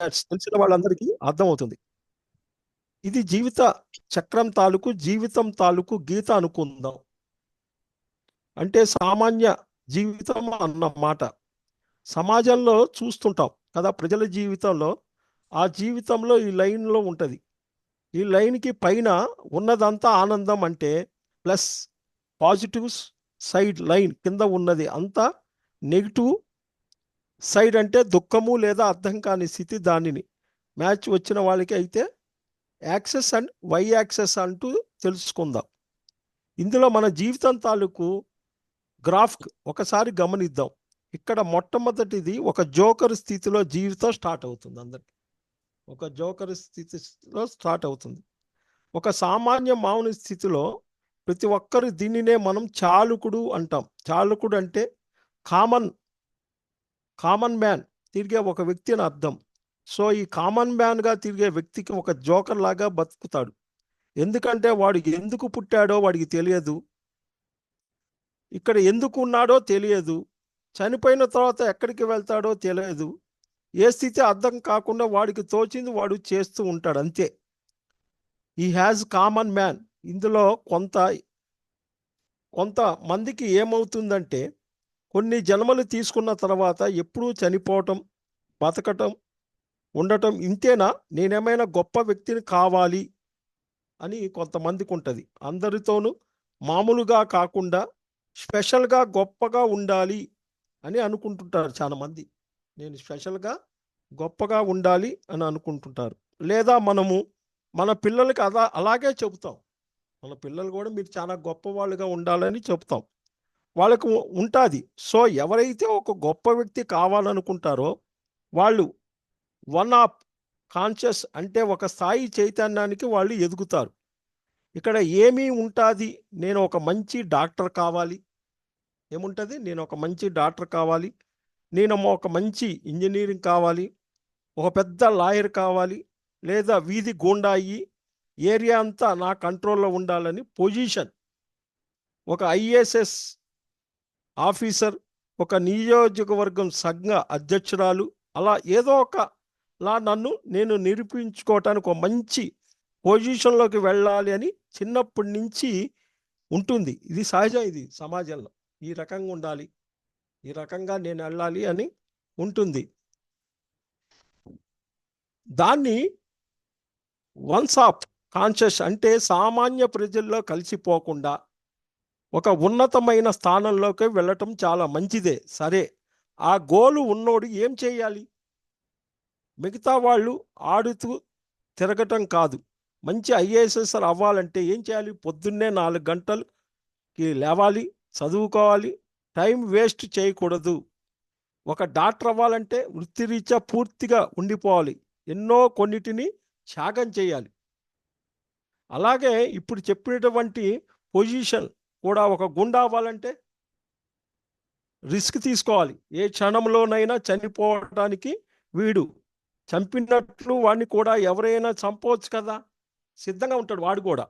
తెలిసిన వాళ్ళందరికీ అర్థమవుతుంది. ఇది జీవిత చక్రం తాలూకు జీవితం తాలూకు గీత అనుకుందాం. అంటే సామాన్య జీవితం అన్న మాట. సమాజంలో చూస్తుంటాం కదా, ప్రజల జీవితంలో ఆ జీవితంలో ఈ లైన్లో ఉంటుంది. ఈ లైన్కి పైన ఉన్నదంతా ఆనందం అంటే ప్లస్, పాజిటివ్ సైడ్ లైన్ కింద ఉన్నది అంతా నెగిటివ్ సైడ్ అంటే దుఃఖము లేదా అర్థం కాని స్థితి. దానిని మ్యాచ్ వచ్చిన వాళ్ళకి అయితే యాక్సెస్ అండ్ వై యాక్సెస్ అంటూ తెలుసుకుందాం. ఇందులో మన జీవితం తాలూకు గ్రాఫ్ ఒకసారి గమనిద్దాం. ఇక్కడ మొట్టమొదటిది ఒక జోకర్ స్థితిలో జీవితం స్టార్ట్ అవుతుంది. అందరికి ఒక జోకర్ స్థితిలో స్టార్ట్ అవుతుంది. ఒక సామాన్య మామూలు స్థితిలో ప్రతి ఒక్కరు దీనినే మనం చాలుకుడు అంటాం. చాలుకుడు అంటే కామన్ కామన్ మ్యాన్ తిరిగే ఒక వ్యక్తి అని అర్థం. సో ఈ కామన్ మ్యాన్గా తిరిగే వ్యక్తికి ఒక జోకర్ లాగా బతుకుతాడు. ఎందుకంటే వాడు ఎందుకు పుట్టాడో వాడికి తెలియదు, ఇక్కడ ఎందుకు ఉన్నాడో తెలియదు, చనిపోయిన తర్వాత ఎక్కడికి వెళ్తాడో తెలియదు. ఏ స్థితి అర్థం కాకుండా వాడికి తోచింది వాడు చేస్తూ ఉంటాడు అంతే. ఈ హ్యాజ్ కామన్ మ్యాన్. ఇందులో కొంతమందికి ఏమవుతుందంటే కొన్ని జన్మలు తీసుకున్న తర్వాత ఎప్పుడూ చనిపోవటం, బతకటం, ఉండటం ఇంతేనా, నేనేమైనా గొప్ప వ్యక్తిని కావాలి అని కొంతమందికి ఉంటుంది. అందరితోనూ మామూలుగా కాకుండా స్పెషల్గా గొప్పగా ఉండాలి అని అనుకుంటుంటారు చాలామంది. నేను స్పెషల్గా గొప్పగా ఉండాలి అని అనుకుంటుంటారు. లేదా మనము మన పిల్లలకి అలాగే చెబుతాం. మన పిల్లలు కూడా మీరు చాలా గొప్పవాళ్ళుగా ఉండాలని చెప్తాం. వాళ్ళకు ఉంటుంది. సో ఎవరైతే ఒక గొప్ప వ్యక్తి కావాలనుకుంటారో వాళ్ళు వన్ ఆఫ్ కాన్షియస్ అంటే ఒక స్థాయి చైతన్యానికి వాళ్ళు ఎదుగుతారు. ఇక్కడ ఏమీ ఉంటుంది, నేను ఒక మంచి డాక్టర్ కావాలి. ఏముంటుంది, నేను ఒక మంచి డాక్టర్ కావాలి, నేను ఒక మంచి ఇంజనీరింగ్ కావాలి, ఒక పెద్ద లాయర్ కావాలి, లేదా వీధి గూండా అయ్యి ఏరియా అంతా నా కంట్రోల్లో ఉండాలని పొజిషన్, ఒక ఐఏఎస్ ఆఫీసర్, ఒక నియోజకవర్గం సంఘ అధ్యక్షురాలు, అలా ఏదో ఒకలా నేను నిరూపించుకోవటానికి ఒక మంచి పొజిషన్లోకి వెళ్ళాలి అని చిన్నప్పటి నుంచి ఉంటుంది. ఇది సహజం. ఇది సమాజంలో ఈ రకంగా ఉండాలి, ఈ రకంగా నేను వెళ్ళాలి అని ఉంటుంది. దాన్ని వన్స్ ఆఫ్ కాన్షియస్ అంటే సామాన్య ప్రజల్లో కలిసిపోకుండా ఒక ఉన్నతమైన స్థానంలోకి వెళ్ళటం చాలా మంచిదే. సరే, ఆ గోలు ఉన్నోడు ఏం చేయాలి? మిగతా వాళ్ళు ఆడుతూ తిరగటం కాదు. మంచి ఐఏఎస్ఎస్ఆర్ అవ్వాలంటే ఏం చేయాలి? పొద్దున్నే 4 గంటలకి లేవాలి, చదువుకోవాలి, టైం వేస్ట్ చేయకూడదు. ఒక డాక్టర్ అవ్వాలంటే వృత్తిరీత్యా పూర్తిగా ఉండిపోవాలి, కొన్నిటిని త్యాగం చేయాలి. అలాగే ఇప్పుడు చెప్పినటువంటి పొజిషన్ కూడా ఒక గుండా అవ్వాలంటే రిస్క్ తీసుకోవాలి. ఏ క్షణంలోనైనా చనిపోవడానికి వీడు చంపినట్లు వాడిని కూడా ఎవరైనా చంపవచ్చు కదా, సిద్ధంగా ఉంటాడు వాడు కూడా.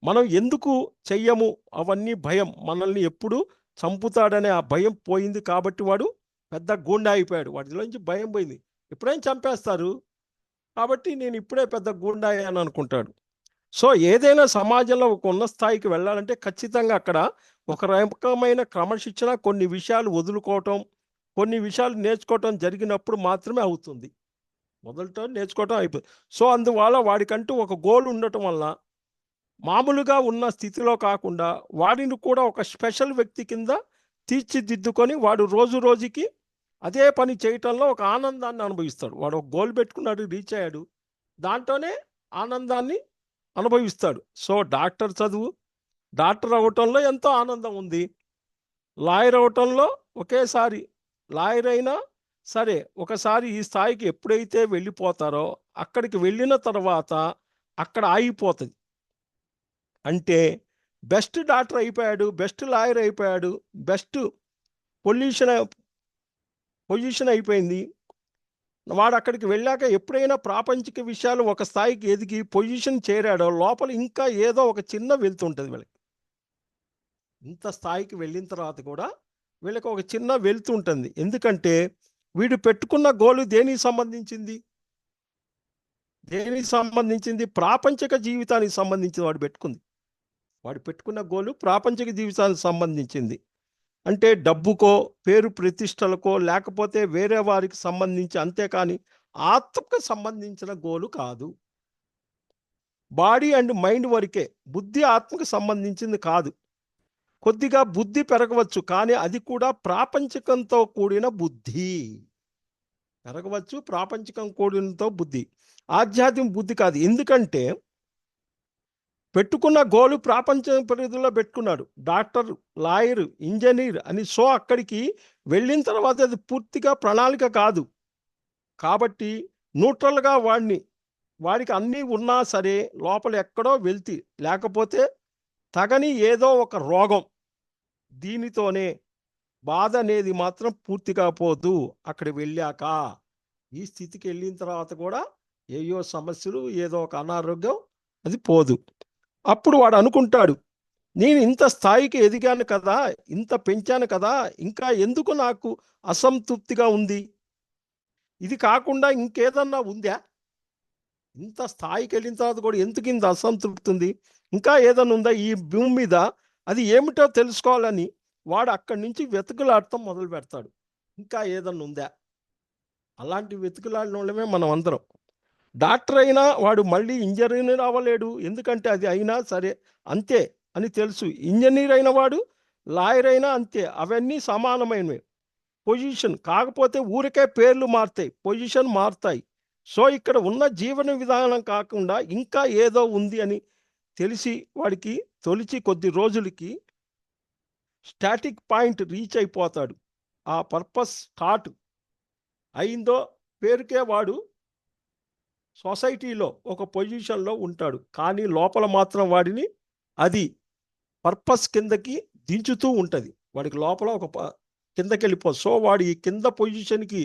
మనం ఎందుకు చెయ్యము అవన్నీ భయం, మనల్ని ఎప్పుడు చంపుతాడనే ఆ భయం పోయింది కాబట్టి వాడు పెద్ద గూండా అయిపోయాడు. వాటిలోంచి భయం పోయింది. ఎప్పుడైనా చంపేస్తారు కాబట్టి నేను ఇప్పుడే పెద్ద గూండా అని అనుకుంటాడు. సో ఏదైనా సమాజంలో ఒక ఉన్న స్థాయికి వెళ్ళాలంటే ఖచ్చితంగా అక్కడ ఒక రకమైన క్రమశిక్షణ, కొన్ని విషయాలు వదులుకోవటం, కొన్ని విషయాలు నేర్చుకోవటం జరిగినప్పుడు మాత్రమే అవుతుంది. మొదట నేర్చుకోవటం అయిపోతుంది. సో అందువల్ల వాడికంటూ ఒక గోల్ ఉండటం వల్ల మామూలుగా ఉన్న స్థితిలో కాకుండా వాడిని కూడా ఒక స్పెషల్ వ్యక్తి కింద తీర్చిదిద్దుకొని వాడు రోజు రోజుకి అదే పని చేయటంలో ఒక ఆనందాన్ని అనుభవిస్తాడు. వాడు ఒక గోల్ పెట్టుకున్నాడు, రీచ్ అయ్యాడు, దాంట్లోనే ఆనందాన్ని అనుభవిస్తాడు. సో డాక్టర్ అవటంలో ఎంతో ఆనందం ఉంది. లాయర్ అవటంలో ఒకేసారి లాయర్ అయినా సరే ఒకసారి ఈ స్థాయికి ఎప్పుడైతే వెళ్ళిపోతారో అక్కడికి వెళ్ళిన తర్వాత అక్కడ ఆగిపోతుంది. అంటే బెస్ట్ డాక్టర్ అయిపోయాడు, బెస్ట్ లాయర్ అయిపోయాడు, బెస్ట్ పొజిషన్ అయిపోయింది. వాడు అక్కడికి వెళ్ళాక ఎప్పుడైనా ప్రాపంచిక విషయాలు ఒక స్థాయికి ఎదిగి పొజిషన్ చేరాడో లోపల ఇంకా ఏదో ఒక చిన్న వెళ్తుంటుంది వీళ్ళకి. ఇంత స్థాయికి వెళ్ళిన తర్వాత కూడా వీళ్ళకి ఒక చిన్న వెళ్తుంటుంది. ఎందుకంటే వీడు పెట్టుకున్న గోలు దేనికి సంబంధించింది? దేనికి సంబంధించింది? ప్రాపంచిక జీవితానికి సంబంధించి వాడు పెట్టుకుంది. వాడు పెట్టుకున్న గోలు ప్రాపంచిక జీవితానికి సంబంధించింది. అంటే డబ్బుకో, పేరు ప్రతిష్టలకో, లేకపోతే వేరే వారికి సంబంధించి, అంతేకాని ఆత్మకు సంబంధించిన గోలు కాదు. బాడీ అండ్ మైండ్ వరకే, బుద్ధి ఆత్మకు సంబంధించింది కాదు. కొద్దిగా బుద్ధి పెరగవచ్చు, కానీ అది కూడా ప్రాపంచికంతో కూడిన బుద్ధి. పెరగవచ్చు, ప్రాపంచికం కూడినతో బుద్ధి, ఆధ్యాత్మిక బుద్ధి కాదు. ఎందుకంటే పెట్టుకున్న గోలు ప్రాపంచ పరిధిలో పెట్టుకున్నాడు. డాక్టర్, లాయర్, ఇంజనీర్ అని. సో అక్కడికి వెళ్ళిన తర్వాత అది పూర్తిగా ప్రణాళిక కాదు. కాబట్టి న్యూట్రల్గా వాడికి అన్నీ ఉన్నా సరే లోపల ఎక్కడో వెళ్తి, లేకపోతే తగని ఏదో ఒక రోగం, దీనితోనే బాధ అనేది మాత్రం పూర్తిగా పోదు. అక్కడ వెళ్ళాక ఈ స్థితికి వెళ్ళిన తర్వాత కూడా ఏయో సమస్యలు, ఏదో ఒక అనారోగ్యం, అది పోదు. అప్పుడు వాడు అనుకుంటాడు, నేను ఇంత స్థాయికి ఎదిగాను కదా, ఇంత పెంచాను కదా, ఇంకా ఎందుకు నాకు అసంతృప్తిగా ఉంది? ఇది కాకుండా ఇంకేదన్నా ఉందా? ఇంత స్థాయికి వెళ్ళిన తర్వాత కూడా ఎందుకు ఇంత అసంతృప్తి ఉంది? ఇంకా ఏదన్నా ఉందా ఈ భూమి మీద? అది ఏమిటో తెలుసుకోవాలని వాడు అక్కడి నుంచి వెతుకులాడటం మొదలు పెడతాడు. ఇంకా ఏదన్నా ఉందా? అలాంటి వెతుకులాడిన వాళ్ళమే మనం అందరం. డాక్టర్ అయినా వాడు మళ్ళీ ఇంజనీర్ అవ్వలేడు, ఎందుకంటే అది అయినా సరే అంతే అని తెలుసు. ఇంజనీర్ అయిన వాడు, లాయర్ అయినా అంతే, అవన్నీ సమానమైనవి పొజిషన్. కాకపోతే ఊరికే పేర్లు మారుతాయి, పొజిషన్ మారుతాయి. సో ఇక్కడ ఉన్న జీవన విధానం కాకుండా ఇంకా ఏదో ఉంది అని తెలిసి వాడికి తొలిచి కొద్ది రోజులకి స్టాటిక్ పాయింట్ రీచ్ అయిపోతాడు. ఆ పర్పస్ స్టార్ట్ అయిందో పేరుకే వాడు సొసైటీలో ఒక పొజిషన్లో ఉంటాడు, కానీ లోపల మాత్రం వాడిని అది పర్పస్ కిందకి దించుతూ ఉంటుంది. వాడికి లోపల ఒక కిందకి వెళ్ళిపోతుంది. సో వాడు ఈ కింద పొజిషన్కి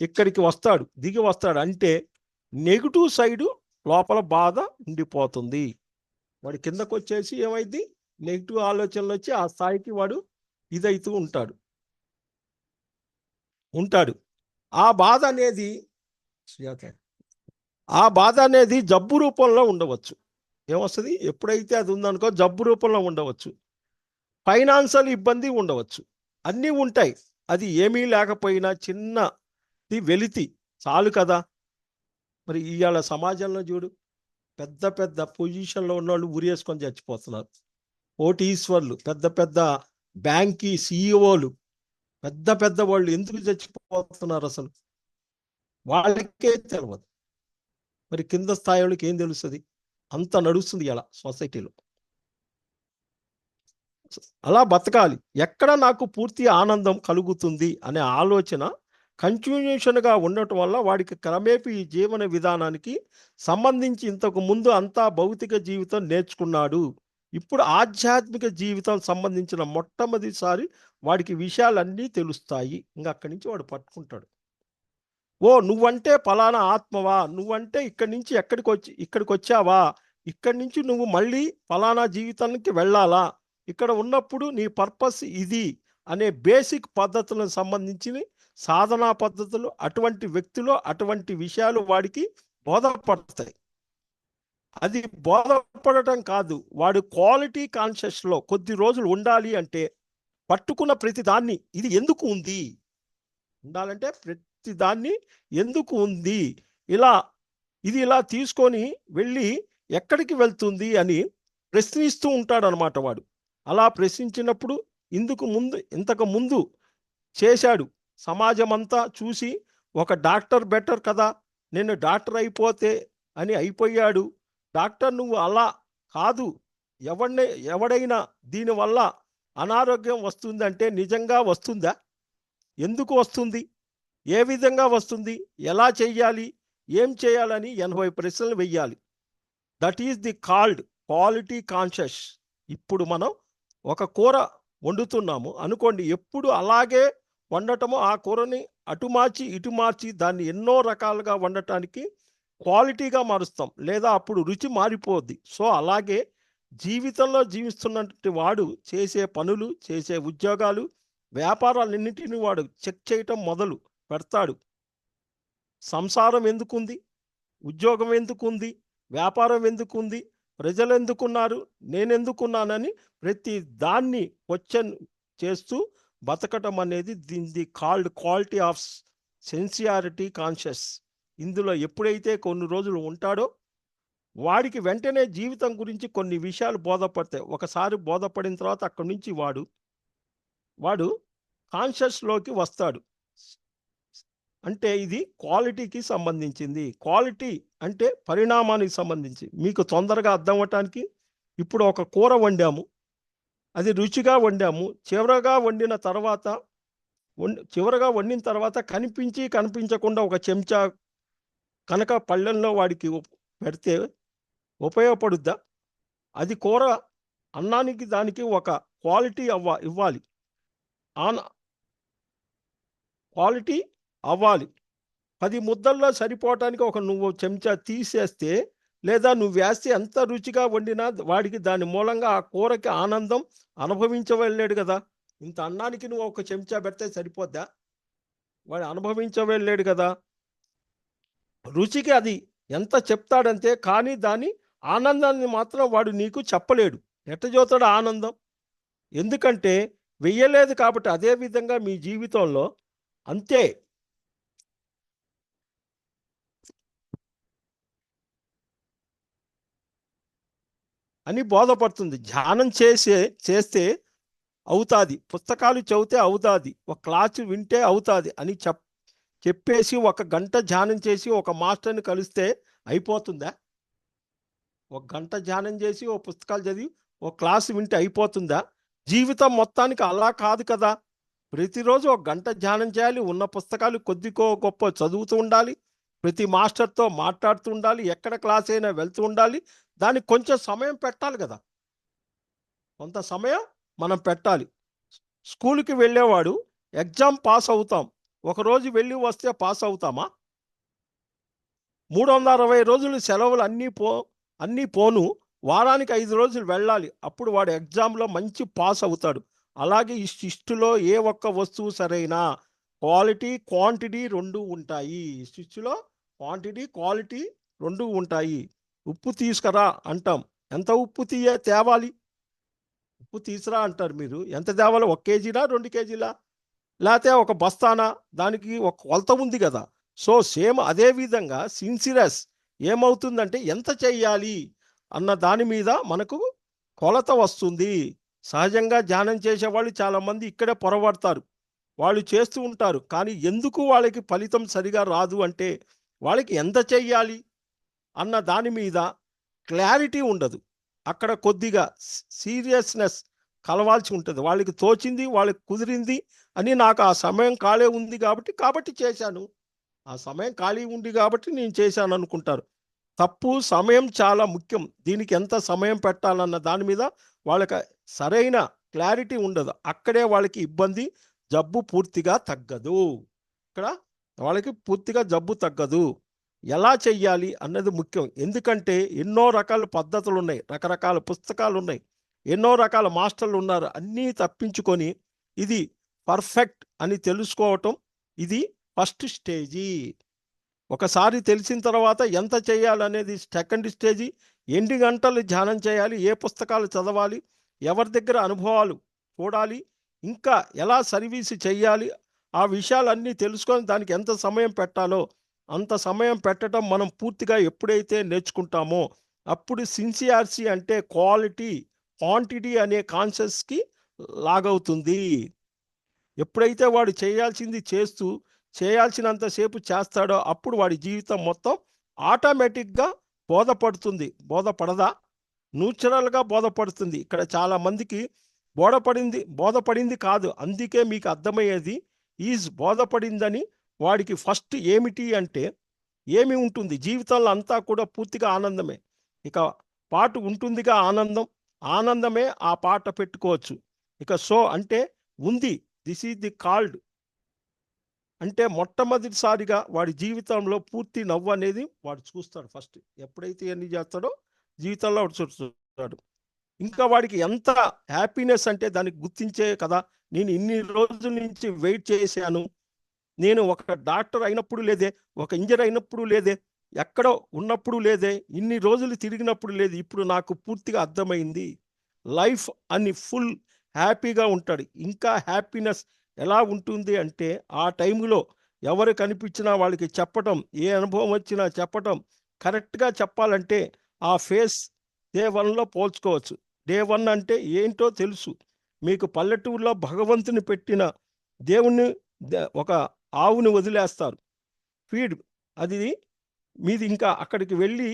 ఇక్కడికి వస్తాడు, దిగి వస్తాడు. అంటే నెగిటివ్ సైడు లోపల బాధ ఉండిపోతుంది. వాడి కిందకు వచ్చేసి ఏమైంది, నెగిటివ్ ఆలోచనలు వచ్చి ఆ స్థాయికి వాడు ఇదైతూ ఉంటాడు. ఆ బాధ అనేది జబ్బు రూపంలో ఉండవచ్చు. ఏమొస్తుంది? ఎప్పుడైతే అది ఉందనుకో జబ్బు రూపంలో ఉండవచ్చు. ఫైనాన్షియల్ ఇబ్బంది ఉండవచ్చు. అన్నీ ఉంటాయి. అది ఏమీ లేకపోయినా చిన్నది వెలితి చాలు కదా. మరి ఇవాళ సమాజంలో చూడు, పెద్ద పెద్ద పొజిషన్లో ఉన్నవాళ్ళు ఉరేసుకొని చచ్చిపోతున్నారు. కోటీశ్వర్లు, పెద్ద పెద్ద బ్యాంకీ సిఇఓలు, పెద్ద పెద్ద వాళ్ళు ఎందుకు చచ్చిపోతున్నారు అసలు వాళ్ళకే తెలియదు. మరి కింద స్థాయి వాళ్ళకి ఏం తెలుస్తుంది? అంత నడుస్తుంది ఇలా సొసైటీలో. అలా బతకాలి. ఎక్కడ నాకు పూర్తి ఆనందం కలుగుతుంది అనే ఆలోచన కంటిన్యూషన్గా ఉండటం వల్ల వాడికి క్రమేపీ ఈ జీవన విధానానికి సంబంధించి ఇంతకు ముందు అంతా భౌతిక జీవితం నేర్చుకున్నాడు. ఇప్పుడు ఆధ్యాత్మిక జీవితం సంబంధించిన మొట్టమొదటిసారి వాడికి విషయాలన్నీ తెలుస్తాయి. ఇంకా అక్కడి నుంచి వాడు పట్టుకుంటాడు. ఓ నువ్వంటే ఫలానా ఆత్మవా, నువ్వంటే ఇక్కడి నుంచి ఇక్కడికి వచ్చావా, ఇక్కడి నుంచి నువ్వు మళ్ళీ ఫలానా జీవితానికి వెళ్ళాలా, ఇక్కడ ఉన్నప్పుడు నీ పర్పస్ ఇది అనే బేసిక్ పద్ధతులకు సంబంధించిన సాధనా పద్ధతులు అటువంటి వ్యక్తులు అటువంటి విషయాలు వాడికి బోధపడతాయి. అది బోధపడటం కాదు, వాడు క్వాలిటీ కాన్షియస్లో కొద్ది రోజులు ఉండాలి. అంటే పట్టుకున్న ప్రతి దాన్ని ఇది ఎందుకు ఉంది ఉండాలంటే ప్రతి దాన్ని ఎందుకు ఉంది, ఇలా తీసుకొని వెళ్ళి ఎక్కడికి వెళ్తుంది అని ప్రశ్నిస్తూ ఉంటాడు అనమాట వాడు. అలా ప్రశ్నించినప్పుడు ఇంతకు ముందు చేశాడు, సమాజం అంతా చూసి ఒక డాక్టర్ బెటర్ కదా, నేను డాక్టర్ అయిపోతే అని అయిపోయాడు. డాక్టర్ నువ్వు అలా కాదు, ఎవడైనా దీనివల్ల అనారోగ్యం వస్తుందంటే నిజంగా వస్తుందా, ఎందుకు వస్తుంది, ఏ విధంగా వస్తుంది, ఎలా చెయ్యాలి, ఏం చేయాలని 80 ప్రశ్నలు వెయ్యాలి. That is the called quality conscious. ఇప్పుడు మనం ఒక కూర వండుతున్నాము అనుకోండి, ఎప్పుడు అలాగే వండటము, ఆ కూరని అటు మార్చి ఇటు మార్చి దాన్ని ఎన్నో రకాలుగా వండటానికి క్వాలిటీగా మారుస్తాం, లేదా అప్పుడు రుచి మారిపోద్ది. సో అలాగే జీవితంలో జీవిస్తున్నటువంటి వాడు చేసే పనులు, చేసే ఉద్యోగాలు, వ్యాపారాలన్నింటినీ వాడు చెక్ చేయటం మొదలు పెడతాడు. సంసారం ఎందుకుంది, ఉద్యోగం ఎందుకుంది, వ్యాపారం ఎందుకుంది, ప్రజలు ఎందుకున్నారు, నేనెందుకున్నానని ప్రతి దాన్ని క్వశ్చన్ చేస్తూ బతకటం అనేది దీన్ని కాల్డ్ క్వాలిటీ ఆఫ్ సెన్సియారిటీ కాన్షియస్. ఇందులో ఎప్పుడైతే కొన్ని రోజులు ఉంటాడో వాడికి వెంటనే జీవితం గురించి కొన్ని విషయాలు బోధపడతాయి. ఒకసారి బోధపడిన తర్వాత అక్కడి నుంచి వాడు కాన్షియస్లోకి వస్తాడు. అంటే ఇది క్వాలిటీకి సంబంధించింది. క్వాలిటీ అంటే పరిణామానికి సంబంధించి. మీకు తొందరగా అర్థం అవ్వటానికి ఇప్పుడు ఒక కూర వండాము, అది రుచిగా వండాము. చివరగా వండిన తర్వాత కనిపించి కనిపించకుండా ఒక చెంచా కనుక పళ్ళెంలో వాడికి పెడితే ఉపయోగపడుద్దా? అది కూర అన్నానికి దానికి ఒక క్వాలిటీ ఇవ్వాలి. క్వాలిటీ అవ్వాలి. 10 ముద్దల్లో సరిపోవటానికి నువ్వు చెంచా తీసేస్తే లేదా నువ్వు వేస్తే ఎంత రుచిగా వండినా వాడికి దాని మూలంగా ఆ కూరకి ఆనందం అనుభవించవలేడు కదా. ఇంత అన్నానికి నువ్వు ఒక చెంచా పెడితే సరిపోద్దా? వాడు అనుభవించవలేడు కదా. రుచికి అది ఎంత చెప్తాడంతే, కానీ దాని ఆనందాన్ని మాత్రం వాడు నీకు చెప్పలేడు. ఎట్ట చూస్తాడు ఆనందం? ఎందుకంటే వెయ్యలేదు కాబట్టి. అదే విధంగా మీ జీవితంలో అంతే. అని బోధపడుతుంది. ధ్యానం చేస్తే అవుతాది, పుస్తకాలు చదివితే అవుతాది, ఒక క్లాసు వింటే అవుతాది అని చెప్పేసి 1 గంట ధ్యానం చేసి ఒక మాస్టర్ని కలిస్తే అయిపోతుందా? 1 గంట ధ్యానం చేసి ఓ పుస్తకాలు చదివి ఓ క్లాసు వింటే అయిపోతుందా? జీవితం మొత్తానికి అలా కాదు కదా. ప్రతిరోజు 1 గంట ధ్యానం చేయాలి, ఉన్న పుస్తకాలు కొద్దికో గొప్ప చదువుతూ ఉండాలి, ప్రతి మాస్టర్తో మాట్లాడుతూ ఉండాలి, ఎక్కడ క్లాస్ అయినా వెళ్తూ ఉండాలి. దానికి కొంచెం సమయం పెట్టాలి కదా. కొంత సమయం మనం పెట్టాలి. స్కూల్కి వెళ్ళేవాడు ఎగ్జామ్ పాస్ అవుతాం, ఒకరోజు వెళ్ళి వస్తే పాస్ అవుతామా? 360 రోజులు సెలవులు అన్నీ పోను వారానికి 5 రోజులు వెళ్ళాలి, అప్పుడు వాడు ఎగ్జామ్లో మంచి పాస్ అవుతాడు. అలాగే ఈ సృష్టిలో ఏ ఒక్క వస్తువు సరైన క్వాలిటీ క్వాంటిటీ 2 ఉంటాయి. సృష్టిలో క్వాంటిటీ క్వాలిటీ 2 ఉంటాయి. ఉప్పు తీసుకురా అంటాం, ఎంత ఉప్పు తేవాలి? ఉప్పు తీసురా అంటారు మీరు, ఎంత తేవాలి? 1 కేజీనా 2 కేజీలా లేకపోతే ఒక బస్తానా? దానికి ఒక కొలత ఉంది కదా. సో సేమ్ అదే విధంగా సిన్సియస్ ఏమవుతుందంటే ఎంత చెయ్యాలి అన్న దాని మీద మనకు కొలత వస్తుంది. సహజంగా ధ్యానం చేసేవాళ్ళు చాలామంది ఇక్కడే పొరబడతారు. వాళ్ళు చేస్తూ ఉంటారు, కానీ ఎందుకు వాళ్ళకి ఫలితం సరిగా రాదు అంటే వాళ్ళకి ఎంత చెయ్యాలి అన్న దాని మీద క్లారిటీ ఉండదు. అక్కడ కొద్దిగా సీరియస్నెస్ కలవాల్సి ఉంటుంది. వాళ్ళకి తోచింది, వాళ్ళకి కుదిరింది అని, నాకు ఆ సమయం ఖాళీ ఉంది కాబట్టి చేశాను, ఆ సమయం ఖాళీ ఉంది కాబట్టి నేను చేశాను అనుకుంటారు. తప్పు. సమయం చాలా ముఖ్యం. దీనికి ఎంత సమయం పెట్టాలన్న దాని మీద వాళ్ళకి సరైన క్లారిటీ ఉండదు. అక్కడే వాళ్ళకి ఇబ్బంది, జబ్బు పూర్తిగా తగ్గదు. ఇక్కడ వాళ్ళకి పూర్తిగా జబ్బు తగ్గదు. ఎలా చెయ్యాలి అన్నది ముఖ్యం. ఎందుకంటే ఎన్నో రకాల పద్ధతులు ఉన్నాయి, రకరకాల పుస్తకాలు ఉన్నాయి, ఎన్నో రకాల మాస్టర్లు ఉన్నారు. అన్నీ తప్పించుకొని ఇది పర్ఫెక్ట్ అని తెలుసుకోవటం ఇది ఫస్ట్ స్టేజీ. ఒకసారి తెలిసిన తర్వాత ఎంత చేయాలనేది సెకండ్ స్టేజీ. ఎన్ని గంటలు ధ్యానం చేయాలి, ఏ పుస్తకాలు చదవాలి, ఎవరి దగ్గర అనుభవాలు చూడాలి, ఇంకా ఎలా సర్వీసు చేయాలి, ఆ విషయాలన్నీ తెలుసుకొని దానికి ఎంత సమయం పెట్టాలో అంత సమయం పెట్టడం మనం పూర్తిగా ఎప్పుడైతే నేర్చుకుంటామో అప్పుడు సిన్సియారిటీ అంటే క్వాలిటీ క్వాంటిటీ అనే కాన్షియస్కి లాగవుతుంది. ఎప్పుడైతే వాడు చేయాల్సింది చేస్తూ చేయాల్సినంతసేపు చేస్తాడో అప్పుడు వాడి జీవితం మొత్తం ఆటోమేటిక్గా బోధపడదా? న్యూచురల్గా బోధపడుతుంది. ఇక్కడ చాలామందికి బోధపడింది కాదు. అందుకే మీకు అర్థమయ్యేది బోధపడిందని. వాడికి ఫస్ట్ ఏమిటి అంటే ఏమి ఉంటుంది జీవితంలో? అంతా కూడా పూర్తిగా ఆనందమే. ఇక పాట ఉంటుందిగా ఆనందమే ఆ పాట పెట్టుకోవచ్చు. ఇక సో అంటే ఉంది. దిస్ ఈజ్ ది కాల్డ్ అంటే మొట్టమొదటిసారిగా వాడి జీవితంలో పూర్తి నవ్వు అనేది వాడు చూస్తాడు. ఫస్ట్ ఎప్పుడైతే ఎన్ని చేస్తాడో జీవితంలో వాడు చూస్తాడు. ఇంకా వాడికి ఎంత హ్యాపీనెస్ అంటే దానికి గుర్తించే కదా. నేను ఇన్ని రోజుల నుంచి వెయిట్ చేశాను, నేను ఒక డాక్టర్ అయినప్పుడు లేదే, ఒక ఇంజనీర్ అయినప్పుడు లేదే, ఎక్కడో ఉన్నప్పుడు లేదే, ఇన్ని రోజులు తిరిగినప్పుడు లేదు, ఇప్పుడు నాకు పూర్తిగా అర్థమైంది. లైఫ్ అని ఫుల్ హ్యాపీగా ఉంటాడు. ఇంకా హ్యాపీనెస్ ఎలా ఉంటుంది అంటే ఆ టైంలో ఎవరు కనిపించినా వాళ్ళకి చెప్పటం, ఏ అనుభవం వచ్చినా చెప్పటం. కరెక్ట్గా చెప్పాలంటే ఆ ఫేస్ డే వన్లో పోల్చుకోవచ్చు. డే వన్ అంటే ఏంటో తెలుసు మీకు. పల్లెటూరులో భగవంతుని పెట్టిన దేవుణ్ణి ఒక ఆవుని వదిలేస్తారు ఫీడ్, అది మీది. ఇంకా అక్కడికి వెళ్ళి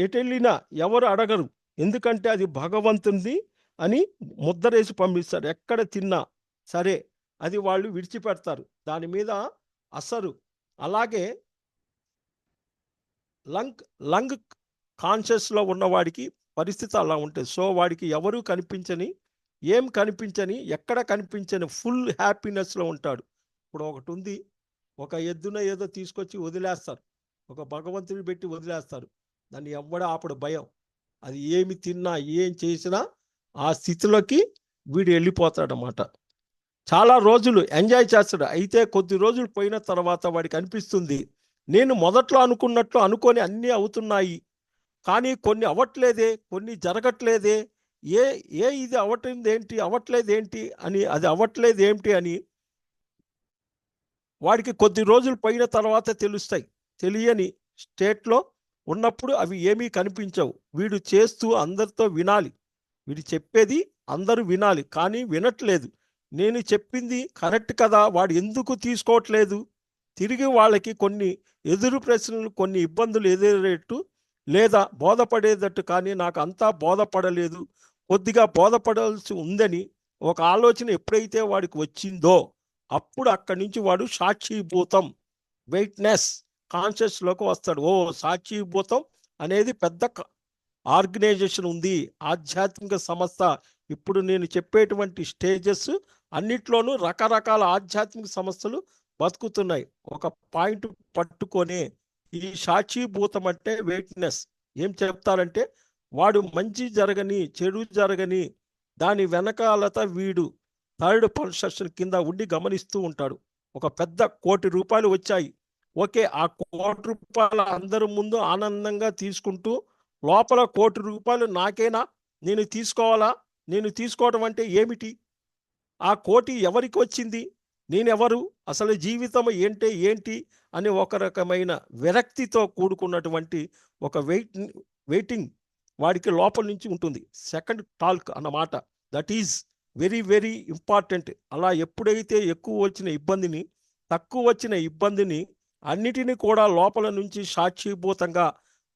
ఎటెళ్ళినా ఎవరు అడగరు, ఎందుకంటే అది భగవంతునిది అని ముద్రేసి పంపిస్తారు. ఎక్కడ తిన్నా సరే అది వాళ్ళు విడిచిపెడతారు, దాని మీద అసలు. అలాగే లంగ్ లంగ్ కాన్షియస్లో ఉన్నవాడికి పరిస్థితి అలా ఉంటుంది. సో వాడికి ఎవరు కనిపించని, ఏం కనిపించని, ఎక్కడ కనిపించని ఫుల్ హ్యాపీనెస్లో ఉంటాడు. ఇప్పుడు ఒకటి ఉంది, ఒక ఎద్దున ఏదో తీసుకొచ్చి వదిలేస్తారు, ఒక భగవంతుని పెట్టి వదిలేస్తారు, దాన్ని ఎవ్వడ ఆపడు, భయం. అది ఏమి తిన్నా ఏం చేసినా ఆ స్థితిలోకి వీడు వెళ్ళిపోతాడనమాట. చాలా రోజులు ఎంజాయ్ చేస్తాడు. అయితే కొద్ది రోజులు పోయిన తర్వాత వాడికి అనిపిస్తుంది, నేను మొదట్లో అనుకున్నట్లు అనుకొని అన్నీ అవుతున్నాయి, కానీ కొన్ని అవ్వట్లేదే, కొన్ని జరగట్లేదే, ఏ ఏ ఇది అవ్వట్లేదేంటి, అవ్వట్లేదేంటి అని, అది అవ్వట్లేదేంటి అని వాడికి కొద్ది రోజులు పోయిన తర్వాత తెలుస్తాయి. తెలియని స్టేట్లో ఉన్నప్పుడు అవి ఏమీ కనిపించవు. వీడు చేస్తూ అందరితో వినాలి, వీడు చెప్పేది అందరూ వినాలి, కానీ వినట్లేదు. నేను చెప్పింది కరెక్ట్ కదా, వాడు ఎందుకు తీసుకోవట్లేదు? తిరిగి వాళ్ళకి కొన్ని ఎదురు ప్రశ్నలు, కొన్ని ఇబ్బందులు ఎదురేట్టు లేదా బోధపడేటట్టు, కానీ నాకు అంతా బోధపడలేదు, కొద్దిగా బోధపడాల్సి ఉందని ఒక ఆలోచన ఎప్పుడైతే వాడికి వచ్చిందో అప్పుడు అక్కడి నుంచి వాడు సాక్షిభూతం, వెయిట్నెస్ కాన్షియస్లోకి వస్తాడు. ఓ, సాక్షిభూతం అనేది పెద్ద ఆర్గనైజేషన్ ఉంది, ఆధ్యాత్మిక సంస్థ. ఇప్పుడు నేను చెప్పేటువంటి స్టేజెస్ అన్నిట్లోనూ రకరకాల ఆధ్యాత్మిక సంస్థలు బతుకుతున్నాయి. ఒక పాయింట్ పట్టుకొని ఈ సాక్షిభూతం అంటే వెయిట్నెస్ ఏం చెప్తారంటే, వాడు మంచి జరగని చెడు జరగని దాని వెనకాలత వీడు థర్డ్ పర్సెప్షన్ కింద ఉండి గమనిస్తూ ఉంటాడు. ఒక పెద్ద ₹1,00,00,000 వచ్చాయి, ఓకే, ఆ ₹1,00,00,000 అందరి ముందు ఆనందంగా తీసుకుంటూ లోపల ₹1,00,00,000 నాకేనా, నేను తీసుకోవాలా, నేను తీసుకోవడం అంటే ఏమిటి, ఆ 1,00,00,000 ఎవరికి వచ్చింది, నేనెవరు, అసలు జీవితం ఏంటి ఏంటి అని ఒక రకమైన విరక్తితో కూడుకున్నటువంటి ఒక వెయిటింగ్ వాడికి లోపల నుంచి ఉంటుంది. సెకండ్ టాల్క్ అన్నమాట, that is very very important. అలా ఎప్పుడైతే ఎక్కువ వచ్చిన ఇబ్బందిని, తక్కువ వచ్చిన ఇబ్బందిని అన్నిటినీ కూడా లోపల నుంచి సాక్షిభూతంగా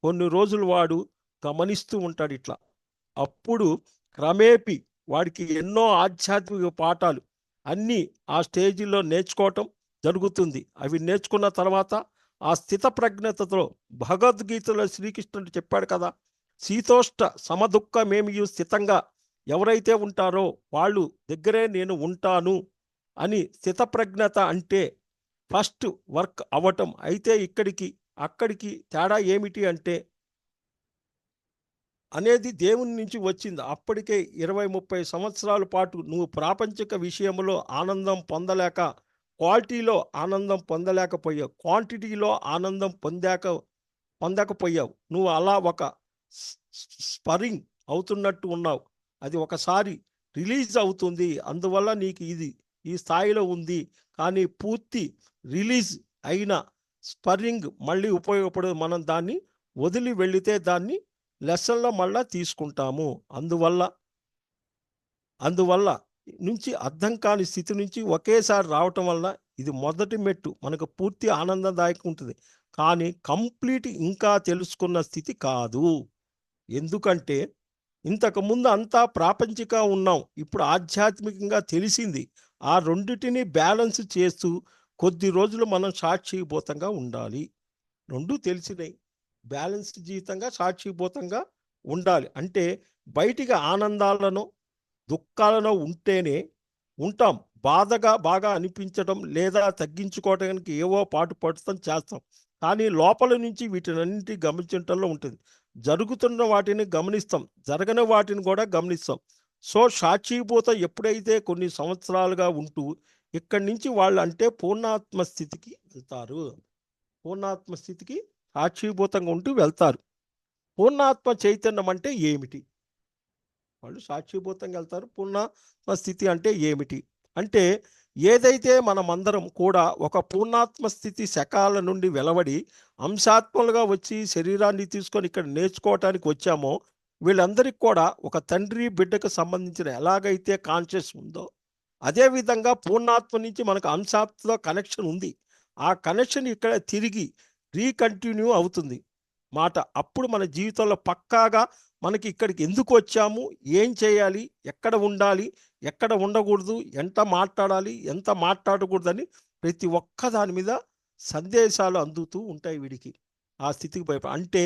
కొన్ని రోజులు వాడు గమనిస్తూ ఉంటాడు ఇట్లా. అప్పుడు క్రమేపి వాడికి ఎన్నో ఆధ్యాత్మిక పాఠాలు అన్నీ ఆ స్టేజీలో నేర్చుకోవటం జరుగుతుంది. అవి నేర్చుకున్న తర్వాత ఆ స్థిత ప్రజ్ఞతతో భగవద్గీతలో శ్రీకృష్ణుడు చెప్పాడు కదా, శీతోష్ట సమదుఃఖమేమియు స్థితంగా ఎవరైతే ఉంటారో వాళ్ళు దగ్గరే నేను ఉంటాను అని. స్థితప్రజ్ఞత అంటే ఫస్ట్ వర్క్ అవ్వటం. అయితే ఇక్కడికి అక్కడికి తేడా ఏమిటి అంటే అనేది దేవుని నుంచి వచ్చింది. అప్పటికే 20-30 సంవత్సరాల పాటు నువ్వు ప్రాపంచిక విషయంలో ఆనందం పొందలేక, క్వాలిటీలో ఆనందం పొందలేకపోయావు, క్వాంటిటీలో ఆనందం పొందకపోయావు. నువ్వు అలా ఒక స్పరింగ్ అవుతున్నట్టు ఉన్నావు. అది ఒకసారి రిలీజ్ అవుతుంది, అందువల్ల నీకు ఇది ఈ స్థాయిలో ఉంది. కానీ పూర్తి రిలీజ్ అయిన స్పరింగ్ మళ్ళీ ఉపయోగపడదు. మనం దాన్ని వదిలి వెళితే దాన్ని లెసన్లో మళ్ళా తీసుకుంటాము. అందువల్ల నుంచి అర్థం కాని స్థితి నుంచి ఒకేసారి రావటం వల్ల ఇది మొదటి మెట్టు, మనకు పూర్తి ఆనందదాయకం ఉంటుంది, కానీ కంప్లీట్ ఇంకా తెలుసుకున్న స్థితి కాదు. ఎందుకంటే ఇంతకుముందు అంతా ప్రాపంచిక ఉన్నాం, ఇప్పుడు ఆధ్యాత్మికంగా తెలిసింది. ఆ రెండిటిని బ్యాలెన్స్ చేస్తూ కొద్ది రోజులు మనం సాక్షిభూతంగా ఉండాలి. రెండు తెలిసినాయి, బ్యాలెన్స్డ్ జీవితంగా సాక్షిభూతంగా ఉండాలి. అంటే బయటికి ఆనందాలను దుఃఖాలను ఉంటేనే ఉంటాం. బాగా అనిపించడం లేదా తగ్గించుకోవడానికి ఏవో పాటు పడుతాం చేస్తాం, కానీ లోపల నుంచి వీటినన్నింటి గమనించడంలో ఉంటుంది. జరుగుతున్న వాటిని గమనిస్తాం, జరగని వాటిని కూడా గమనిస్తాం. సో సాక్షిభూతం ఎప్పుడైతే కొన్ని సంవత్సరాలుగా ఉంటూ ఇక్కడి నుంచి వాళ్ళు అంటే పూర్ణాత్మ స్థితికి వెళ్తారు. పూర్ణాత్మ స్థితికి సాక్షిభూతంగా ఉంటూ వెళ్తారు. పూర్ణాత్మ చైతన్యం అంటే ఏమిటి? వాళ్ళు సాక్షిభూతంగా వెళ్తారు. పూర్ణాత్మ స్థితి అంటే ఏమిటి? అంటే ఏదైతే మనమందరం కూడా ఒక పూర్ణాత్మ స్థితి శకాల నుండి వెలవడి అంశాత్మలుగా వచ్చి శరీరాన్ని తీసుకొని ఇక్కడ నేర్చుకోవటానికి వచ్చామో, వీళ్ళందరికీ కూడా ఒక తండ్రి బిడ్డకు సంబంధించిన ఎలాగైతే కాన్షియస్ ఉందో, అదేవిధంగా పూర్ణాత్మ నుంచి మనకు అంశాత్మలో కనెక్షన్ ఉంది. ఆ కనెక్షన్ ఇక్కడ తిరిగి రీకంటిన్యూ అవుతుంది మాట. అప్పుడు మన జీవితంలో పక్కాగా మనకి ఇక్కడికి ఎందుకు వచ్చాము, ఏం చేయాలి, ఎక్కడ ఉండాలి, ఎక్కడ ఉండకూడదు, ఎంత మాట్లాడాలి, ఎంత మాట్లాడకూడదని ప్రతి ఒక్క దాని మీద సందేశాలు అందుతూ ఉంటాయి వీడికి. ఆ స్థితికి అంటే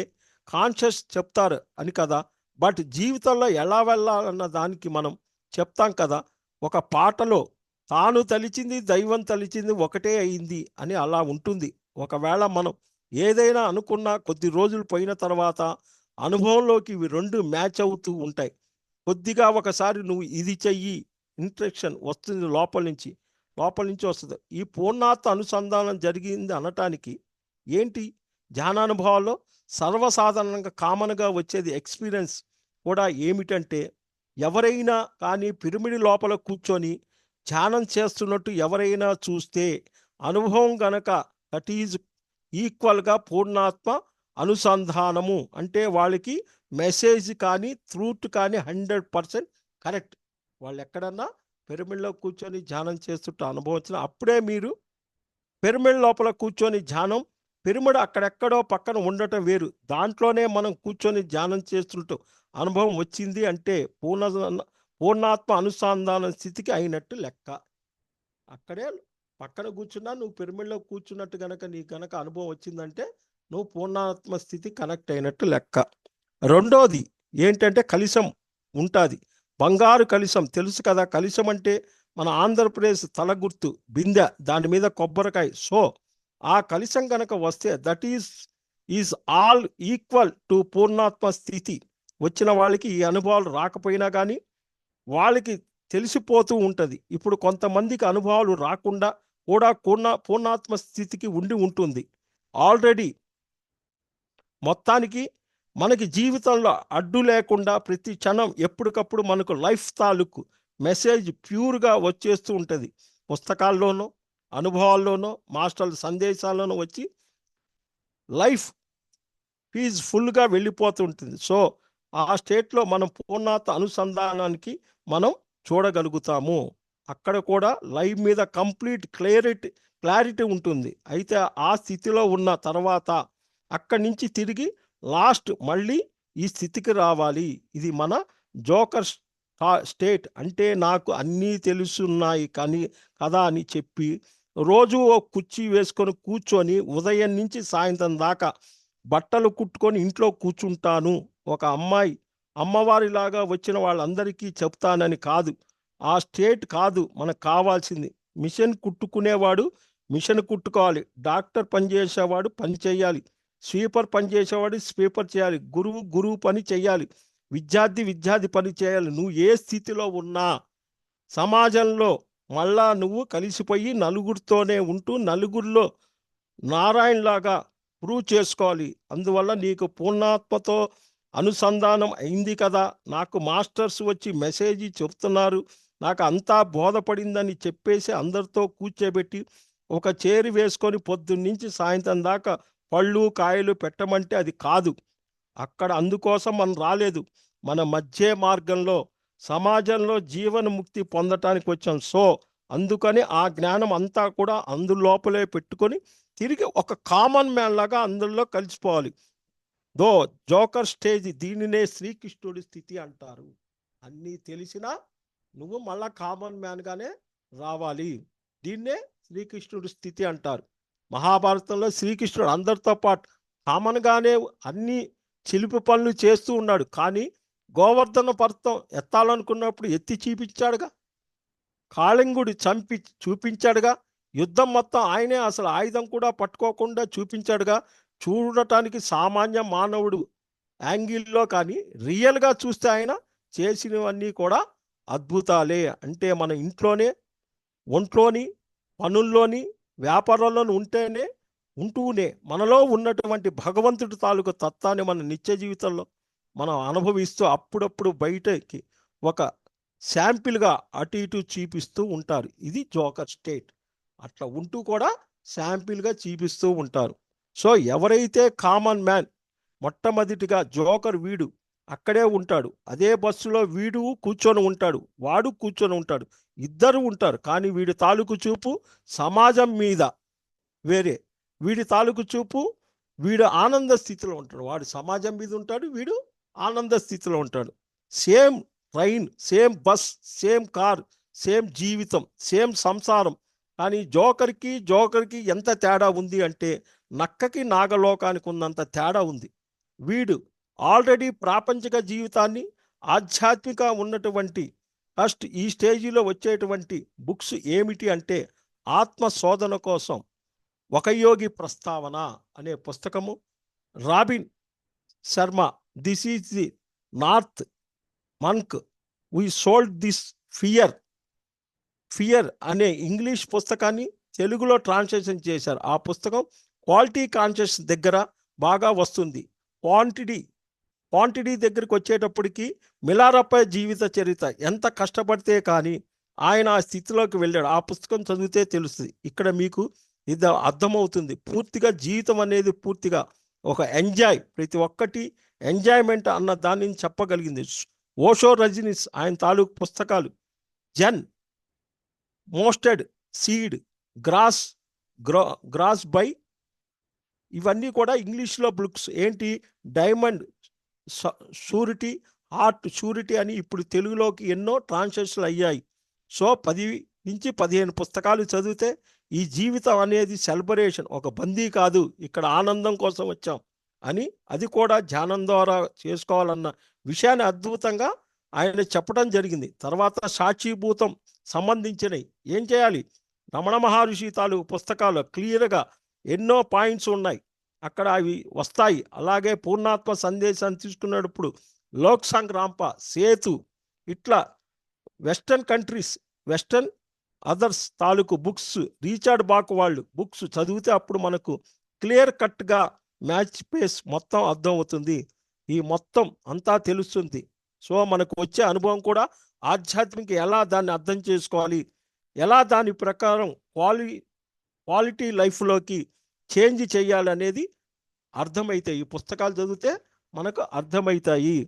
కాన్షియస్ చెప్తారు అని కదా, బట్ జీవితంలో ఎలా వెళ్ళాలన్న దానికి మనం చెప్తాం కదా. ఒక పాటలో తాను తలిచింది దైవం తలిచింది ఒకటే అయింది అని అలా ఉంటుంది. ఒకవేళ మనం ఏదైనా అనుకున్నా కొద్ది రోజులు పోయిన తర్వాత అనుభవంలోకి ఇవి రెండు మ్యాచ్ అవుతూ ఉంటాయి. కొద్దిగా ఒకసారి నువ్వు ఇది చెయ్యి, ఇంట్రెక్షన్ వస్తుంది లోపల నుంచి వస్తుంది. ఈ పూర్ణాత్మ అనుసంధానం జరిగింది అనటానికి ఏంటి? ధ్యానానుభవాల్లో సర్వసాధారణంగా కామన్గా వచ్చేది ఎక్స్పీరియన్స్ కూడా ఏమిటంటే, ఎవరైనా కానీ పిరమిడ్ లోపల కూర్చొని ధ్యానం చేస్తున్నట్టు ఎవరైనా చూస్తే అనుభవం గనక దట్ ఈజ్ ఈక్వల్గా పూర్ణాత్మ అనుసంధానము అంటే వాళ్ళకి మెసేజ్ కానీ ట్రూత్ కానీ 100% కరెక్ట్. వాళ్ళు ఎక్కడన్నా పిరమిడ్లో కూర్చొని ధ్యానం చేస్తుంటే అనుభవం వచ్చిన అప్పుడే మీరు పిరమిడ్ లోపల కూర్చొని ధ్యానం, పిరమిడ్ అక్కడెక్కడో పక్కన ఉండటం వేరు. దాంట్లోనే మనం కూర్చొని ధ్యానం చేస్తుంటూ అనుభవం వచ్చింది అంటే పూర్ణాత్మ అనుసంధాన స్థితికి అయినట్టు లెక్క. అక్కడే పక్కన కూర్చున్నా నువ్వు పిరమిడ్లో కూర్చున్నట్టు గనక నీకు గనక అనుభవం వచ్చిందంటే నువ్వు పూర్ణాత్మ స్థితి కనెక్ట్ అయినట్టు లెక్క. రెండోది ఏంటంటే కలిశం ఉంటుంది. బంగారు కలిశం తెలుసు కదా. కలిశం అంటే మన ఆంధ్రప్రదేశ్ తల గుర్తు బిందె, దాని మీద కొబ్బరికాయ. సో ఆ కలిశం కనుక వస్తే that is all equal to పూర్ణాత్మ స్థితి. వచ్చిన వాళ్ళకి ఈ అనుభవాలు రాకపోయినా కానీ వాళ్ళకి తెలిసిపోతూ ఉంటుంది. ఇప్పుడు కొంతమందికి అనుభవాలు రాకుండా కూడా పూర్ణాత్మ స్థితికి ఉండి ఉంటుంది ఆల్రెడీ. మొత్తానికి మనకి జీవితంలో అడ్డు లేకుండా ప్రతి క్షణం ఎప్పటికప్పుడు మనకు లైఫ్ తాలూకు మెసేజ్ ప్యూర్గా వచ్చేస్తూ ఉంటుంది. పుస్తకాల్లోనో అనుభవాల్లోనో మాస్టర్ల సందేశాల్లోనో వచ్చి లైఫ్ పీస్ఫుల్గా వెళ్ళిపోతుంటుంది. సో ఆ స్టేట్లో మనం పూర్ణాత్మ అనుసంధానానికి మనం చూడగలుగుతాము. అక్కడ కూడా లైవ్ మీద కంప్లీట్ క్లారిటీ ఉంటుంది. అయితే ఆ స్థితిలో ఉన్న తర్వాత అక్కడి నుంచి తిరిగి లాస్ట్ మళ్ళీ ఈ స్థితికి రావాలి. ఇది మన జోకర్ స్టేట్. అంటే నాకు అన్నీ తెలుసున్నాయి కానీ కదా అని చెప్పి రోజు ఓ కుర్చీ వేసుకొని కూర్చొని ఉదయం నుంచి సాయంత్రం దాకా బట్టలు కుట్టుకొని ఇంట్లో కూర్చుంటాను, ఒక అమ్మవారిలాగా వచ్చిన వాళ్ళందరికీ చెప్తానని కాదు. ఆ స్టేట్ కాదు మనకు కావాల్సింది. మిషన్ కుట్టుకునేవాడు మిషన్ కుట్టుకోవాలి, డాక్టర్ పనిచేసేవాడు పని చేయాలి, స్వీపర్ పనిచేసేవాడు స్వీపర్ చేయాలి, గురువు పని చేయాలి, విద్యార్థి పని చేయాలి. నువ్వు ఏ స్థితిలో ఉన్నా సమాజంలో మళ్ళా నువ్వు కలిసిపోయి నలుగురితోనే ఉంటూ నలుగురిలో నారాయణలాగా ప్రూవ్ చేసుకోవాలి. అందువల్ల నీకు పూర్ణాత్మతో అనుసంధానం అయింది కదా, నాకు మాస్టర్స్ వచ్చి మెసేజ్ చెప్తున్నారు, నాకు అంతా బోధపడిందని చెప్పేసి అందరితో కూర్చోబెట్టి ఒక చేరి వేసుకొని పొద్దున్నుంచి సాయంత్రం దాకా పళ్ళు కాయలు పెట్టమంటే అది కాదు. అక్కడ అందుకోసం మనం రాలేదు. మన మధ్య మార్గంలో సమాజంలో జీవనముక్తి పొందటానికి వచ్చాం. సో అందుకని ఆ జ్ఞానం అంతా కూడా అందులోపలే పెట్టుకొని తిరిగి ఒక కామన్ మ్యాన్ లాగా అందులో కలిసిపోవాలి. దో జోకర్ స్టేజ్, దీనినే శ్రీకృష్ణుడి స్థితి అంటారు. అన్నీ తెలిసినా నువ్వు మళ్ళా కామన్ మ్యాన్గానే రావాలి. దీన్నే శ్రీకృష్ణుడి స్థితి అంటారు. మహాభారతంలో శ్రీకృష్ణుడు అందరితో పాటు కామన్గానే అన్ని చిలిపి పనులు చేస్తూ ఉన్నాడు. కానీ గోవర్ధన పర్వతం ఎత్తాలనుకున్నప్పుడు ఎత్తి చూపించాడుగా, కాళింగుడి చంపి చూపించాడుగా, యుద్ధం మొత్తం ఆయనే అసలు ఆయుధం కూడా పట్టుకోకుండా చూపించాడుగా. చూడటానికి సామాన్య మానవుడు యాంగిల్లో కానీ రియల్గా చూస్తే ఆయన చేసినవన్నీ కూడా అద్భుతాలే. అంటే మన ఇంట్లోనే, ఒంట్లోని, పనుల్లోని, వ్యాపారంలోని ఉంటేనే ఉంటూనే మనలో ఉన్నటువంటి భగవంతుడి తాలూకు తత్వాన్ని మన నిత్య జీవితంలో మనం అనుభవిస్తూ అప్పుడప్పుడు బయటకి ఒక శాంపిల్గా అటు ఇటు చూపిస్తూ ఉంటారు. ఇది జోకర్ స్టేట్. అట్లా ఉంటూ కూడా శాంపిల్గా చూపిస్తూ ఉంటారు. సో ఎవరైతే కామన్ మ్యాన్ మొట్టమొదటిగా జోకర్ వీడు అక్కడే ఉంటాడు, అదే బస్సులో వీడు కూర్చొని ఉంటాడు, వాడు కూర్చొని ఉంటాడు, ఇద్దరు ఉంటారు. కానీ వీడి తాలూకు చూపు సమాజం మీద వేరే, వీడి తాలూకు చూపు వీడు ఆనంద స్థితిలో ఉంటాడు, వాడు సమాజం మీద ఉంటాడు, వీడు ఆనంద స్థితిలో ఉంటాడు. Same train, same bus, same car, same జీవితం, సేమ్ సంసారం. కానీ జోకర్కి ఎంత తేడా ఉంది అంటే నక్కకి నాగలోకానికి ఉన్నంత తేడా ఉంది. వీడు ఆల్రెడీ ప్రాపంచిక జీవితాన్ని ఆధ్యాత్మిక ఉన్నటువంటి ఫస్ట్ ఈ స్టేజీలో వచ్చేటువంటి బుక్స్ ఏమిటి అంటే ఆత్మ శోధన కోసం ఒక యోగి ప్రస్తావన అనే పుస్తకము, robin Sharma this is the north Monk we sold this fear అనే ఇంగ్లీష్ పుస్తకాన్ని తెలుగులో ట్రాన్స్లేషన్ చేశారు. ఆ పుస్తకం క్వాలిటీ కాన్షియస్ దగ్గర బాగా వస్తుంది. క్వాంటిటీ దగ్గరికి వచ్చేటప్పటికి మిలారప్ప జీవిత చరిత్ర ఎంత కష్టపడితే కానీ ఆయన ఆ స్థితిలోకి వెళ్ళాడు. ఆ పుస్తకం చదివితే తెలుస్తుంది. ఇక్కడ మీకు ఇది అర్థమవుతుంది. పూర్తిగా జీవితం అనేది పూర్తిగా ఒక ఎంజాయ్, ప్రతి ఒక్కటి ఎంజాయ్మెంట్ అన్న దానిని చెప్పగలిగింది. ఓషో రజనీస్ ఆయన తాలూకు పుస్తకాలు జన్ మోస్టెడ్ సీడ్ గ్రాస్ బై, ఇవన్నీ కూడా ఇంగ్లీష్లో బుక్స్. ఏంటి డైమండ్ షూరిటీ, హార్ట్ షూరిటీ అని ఇప్పుడు తెలుగులోకి ఎన్నో ట్రాన్స్లేషన్లు అయ్యాయి. సో 10 నుంచి 15 పుస్తకాలు చదివితే ఈ జీవితం అనేది సెలబ్రేషన్, ఒక బందీ కాదు, ఇక్కడ ఆనందం కోసం వచ్చాం అని, అది కూడా ధ్యానం ద్వారా చేసుకోవాలన్న విషయాన్ని అద్భుతంగా ఆయన చెప్పడం జరిగింది. తర్వాత సాక్షిభూతం సంబంధించినవి ఏం చేయాలి, రమణ మహర్షి తాలూకు పుస్తకాలు క్లియర్గా ఎన్నో పాయింట్స్ ఉన్నాయి, అక్కడ అవి వస్తాయి. అలాగే పూర్ణాత్మ సందేశాన్ని తీసుకున్నప్పుడు లోక్ సంగ్రాంప, సేతు, ఇట్లా వెస్టర్న్ అదర్స్ తాలూకు బుక్స్, రీచర్డ్ బాక్ వాళ్ళు బుక్స్ చదివితే అప్పుడు మనకు క్లియర్ కట్గా మ్యాచ్ పేస్ మొత్తం అర్థం అవుతుంది, ఈ మొత్తం అంతా తెలుస్తుంది. సో మనకు వచ్చే అనుభవం కూడా ఆధ్యాత్మిక ఎలా దాన్ని అర్థం చేసుకోవాలి, ఎలా దాని ప్రకారం క్వాలిటీ లైఫ్లోకి చేంజ్ చేయాలనేది అర్థమవుతాయి. ఈ పుస్తకాలు చదివితే మనకు అర్థమవుతాయి.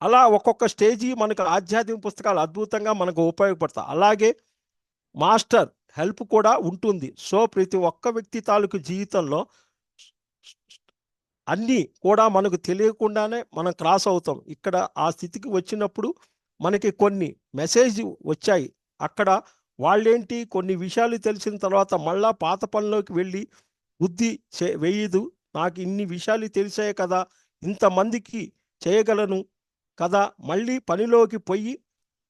అలా ఒక్కొక్క స్టేజీ మనకు ఆధ్యాత్మిక పుస్తకాలు అద్భుతంగా మనకు ఉపయోగపడతాయి. అలాగే మాస్టర్ హెల్ప్ కూడా ఉంటుంది. సో ప్రతి ఒక్క వ్యక్తి తాలూకు జీవితంలో అన్నీ కూడా మనకు తెలియకుండానే మనం క్రాస్ అవుతాం. ఇక్కడ ఆ స్థితికి వచ్చినప్పుడు మనకి కొన్ని మెసేజ్ వచ్చాయి. అక్కడ వాళ్ళేంటి కొన్ని విషయాలు తెలిసిన తర్వాత మళ్ళా పాత పనిలోకి వెళ్ళి బుద్ధి వేయదు, నాకు ఇన్ని విషయాలు తెలిసాయి కదా, ఇంతమందికి చేయగలను కదా, మళ్ళీ పనిలోకి పోయి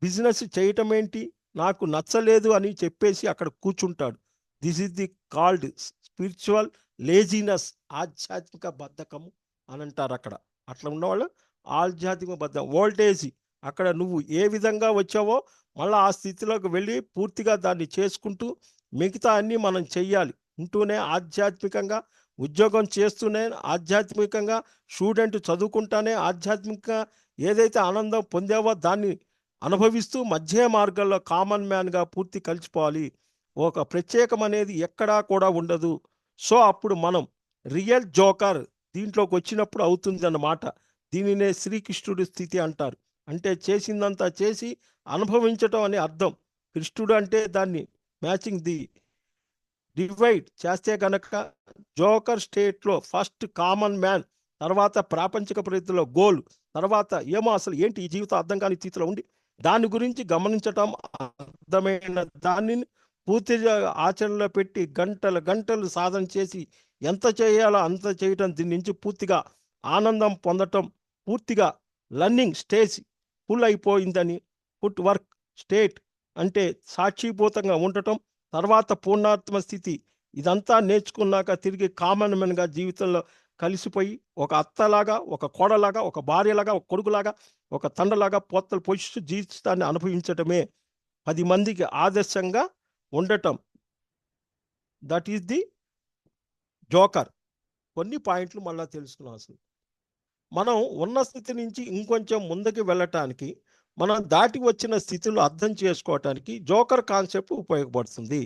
బిజినెస్ చేయటం ఏంటి, నాకు నచ్చలేదు అని చెప్పేసి అక్కడ కూర్చుంటాడు. This is the called spiritual laziness, ఆధ్యాత్మిక బద్ధకము అని అంటారు అక్కడ. అట్లా ఉన్నవాళ్ళు ఆధ్యాత్మిక బద్ధకం, వోల్టేజ్. అక్కడ నువ్వు ఏ విధంగా వచ్చావో మళ్ళీ ఆ స్థితిలోకి వెళ్ళి పూర్తిగా దాన్ని చేసుకుంటూ మిగతా అన్నీ మనం చెయ్యాలి. ఉంటూనే ఆధ్యాత్మికంగా ఉద్యోగం చేస్తూనే ఆధ్యాత్మికంగా, స్టూడెంట్ చదువుకుంటానే ఆధ్యాత్మికంగా ఏదైతే ఆనందం పొందావో దాన్ని అనుభవిస్తూ మధ్య మార్గంలో కామన్ మ్యాన్గా పూర్తి కలిసిపోవాలి. ఒక ప్రత్యేకం అనేది ఎక్కడా కూడా ఉండదు. సో అప్పుడు మనం రియల్ జోకర్ దీంట్లోకి వచ్చినప్పుడు అవుతుంది అన్నమాట. దీనినే శ్రీకృష్ణుడి స్థితి అంటారు. అంటే చేసిందంతా చేసి అనుభవించటం అని అర్థం. కృష్ణుడు అంటే దాన్ని మ్యాచింగ్ ది డివైడ్ చేస్తే కనుక జోకర్ స్టేట్లో ఫస్ట్ కామన్ మ్యాన్, తర్వాత ప్రాపంచిక ప్రయత్నంలో గోల్, తర్వాత ఏమో అసలు ఏంటి ఈ జీవితం అర్థం కాని స్థితిలో ఉండి దాని గురించి గమనించటం, అర్థమైన దాన్ని పూర్తిగా ఆచరణలో పెట్టి గంటలు సాధన చేసి ఎంత చేయాలో అంత చేయటం, దీని నుంచి పూర్తిగా ఆనందం పొందటం, పూర్తిగా లర్నింగ్ స్టేజ్ ఫుల్ అయిపోయిందని ఫుట్ వర్క్ స్టేట్ అంటే సాక్షిభూతంగా ఉండటం, తర్వాత పూర్ణాత్మ స్థితి. ఇదంతా నేర్చుకున్నాక తిరిగి కామన్ మ్యాన్గా జీవితంలో కలిసిపోయి ఒక అత్తలాగా, ఒక కోడలాగా, ఒక భార్యలాగా, ఒక కొడుకులాగా, ఒక తండ్రిలాగా పోతలు పోషిస్తూ జీవితాన్ని అనుభవించటమే 10 మందికి ఆదర్శంగా ఉండటం. That is the joker. కొన్ని పాయింట్లు మళ్ళీ తెలుసుకున్నాం. అసలు మనం ఉన్న స్థితి నుంచి ఇంకొంచెం ముందుకు వెళ్ళటానికి, మనం దాటి వచ్చిన స్థితిలో అర్థం చేసుకోవటానికి జోకర్ కాన్సెప్ట్ ఉపయోగపడుతుంది.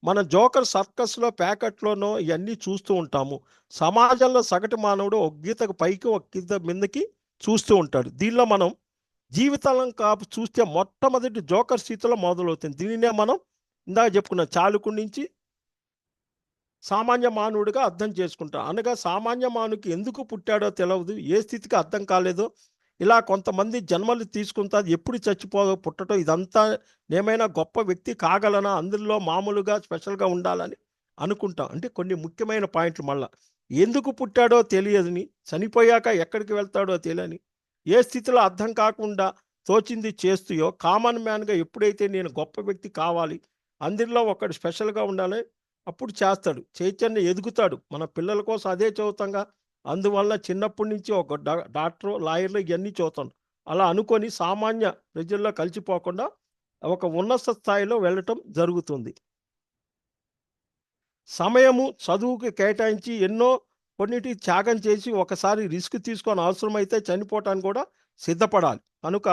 మన జోకర్ సర్కస్లో ప్యాకెట్లోనో ఇవన్నీ చూస్తూ ఉంటాము. సమాజంలో సగటు మానవుడు ఒక గీతకు పైకి ఒక గీత మీదకి చూస్తూ ఉంటాడు. దీనిలో మనం జీవితాలను కాపు చూస్తే మొట్టమొదటి జోకర్ స్థితిలో మొదలవుతుంది. దీనినే మనం ఇందాక చెప్పుకున్న చాలుకుడి నుంచి సామాన్య మానవుడిగా అర్థం చేసుకుంటాం. అనగా సామాన్య మానవుడికి ఎందుకు పుట్టాడో తెలియదు, ఏ స్థితికి అర్థం కాలేదో, ఇలా కొంతమంది జన్మలు తీసుకుంటారు, ఎప్పుడు పుట్టడం, ఇదంతా నేమైనా గొప్ప వ్యక్తి కాగలనా, అందులో మామూలుగా స్పెషల్గా ఉండాలని అనుకుంటాం. అంటే కొన్ని ముఖ్యమైన పాయింట్లు మళ్ళా ఎందుకు పుట్టాడో తెలియదని, చనిపోయాక ఎక్కడికి వెళ్తాడో తెలియని, ఏ స్థితిలో అర్థం కాకుండా తోచింది చేస్తూయో కామన్ మ్యాన్గా ఎప్పుడైతే నేను గొప్ప వ్యక్తి కావాలి, అందరిలో ఒకటి స్పెషల్గా ఉండాలి, అప్పుడు చేస్తాడు. చైతన్యం ఎదుగుతాడు. మన పిల్లల కోసం అదే చదువుతాంగా. అందువల్ల చిన్నప్పటి నుంచి ఒక డాక్టరు, లాయర్లు ఇవన్నీ చదువుతాం. అలా అనుకొని సామాన్య ప్రజల్లో కలిసిపోకుండా ఒక ఉన్నత స్థాయిలో వెళ్ళటం జరుగుతుంది. సమయము చదువుకి కేటాయించి ఎన్నో కొన్నిటి త్యాగం చేసి ఒకసారి రిస్క్ తీసుకొని అవసరమైతే చనిపోవటానికి కూడా సిద్ధపడాలి. కనుక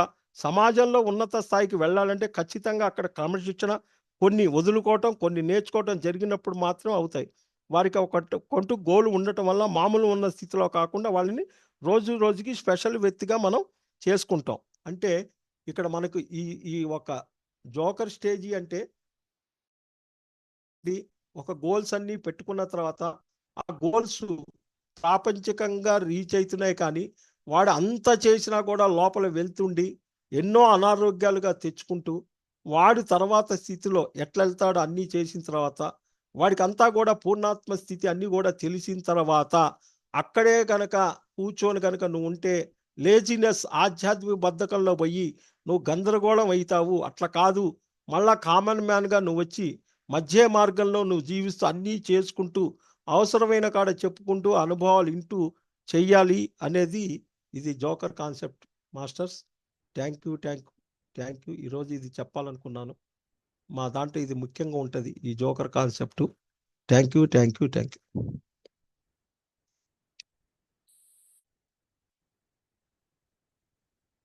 సమాజంలో ఉన్నత స్థాయికి వెళ్ళాలంటే ఖచ్చితంగా అక్కడ క్రమశిక్షణ, కొన్ని వదులుకోవటం, కొన్ని నేర్చుకోవటం జరిగినప్పుడు మాత్రం అవుతాయి. వారికి ఒక కొంటూ గోల్ ఉండటం వల్ల మామూలు ఉన్న స్థితిలో కాకుండా వాళ్ళని రోజు రోజుకి స్పెషల్ వ్యక్తిగా మనం చేసుకుంటాం. అంటే ఇక్కడ మనకు ఈ ఈ ఒక జోకర్ స్టేజీ అంటే ఒక గోల్స్ అన్నీ పెట్టుకున్న తర్వాత ఆ గోల్స్ ప్రాపంచికంగా రీచ్ అవుతున్నాయి, కానీ వాడు అంత చేసినా కూడా లోపల వెళ్తుండి ఎన్నో అనారోగ్యాలుగా తెచ్చుకుంటూ వాడు తర్వాత స్థితిలో ఎట్లా వెళ్తాడో అన్నీ చేసిన తర్వాత వాడికి అంతా కూడా పూర్ణాత్మ స్థితి అన్నీ కూడా తెలిసిన తర్వాత అక్కడే కనుక కూర్చొని కనుక నువ్వు ఉంటే లేజినెస్, ఆధ్యాత్మిక బద్ధకంలో పోయి నువ్వు గందరగోళం అవుతావు. అట్లా కాదు, మళ్ళా కామన్ మ్యాన్గా నువ్వు వచ్చి మధ్య మార్గంలో నువ్వు జీవిస్తూ అన్నీ చేసుకుంటూ అవసరమైన కాడ చెప్పుకుంటూ అనుభవాలు ఇంటూ చెయ్యాలి అనేది ఇది joker concept. Masters, thank you, thank you, thank you. ఈరోజు ఇది చెప్పాలనుకున్నాను. మా దాంట్లో ఇది ముఖ్యంగా ఉంటుంది, ఈ joker concept. Thank you, thank you, thank you.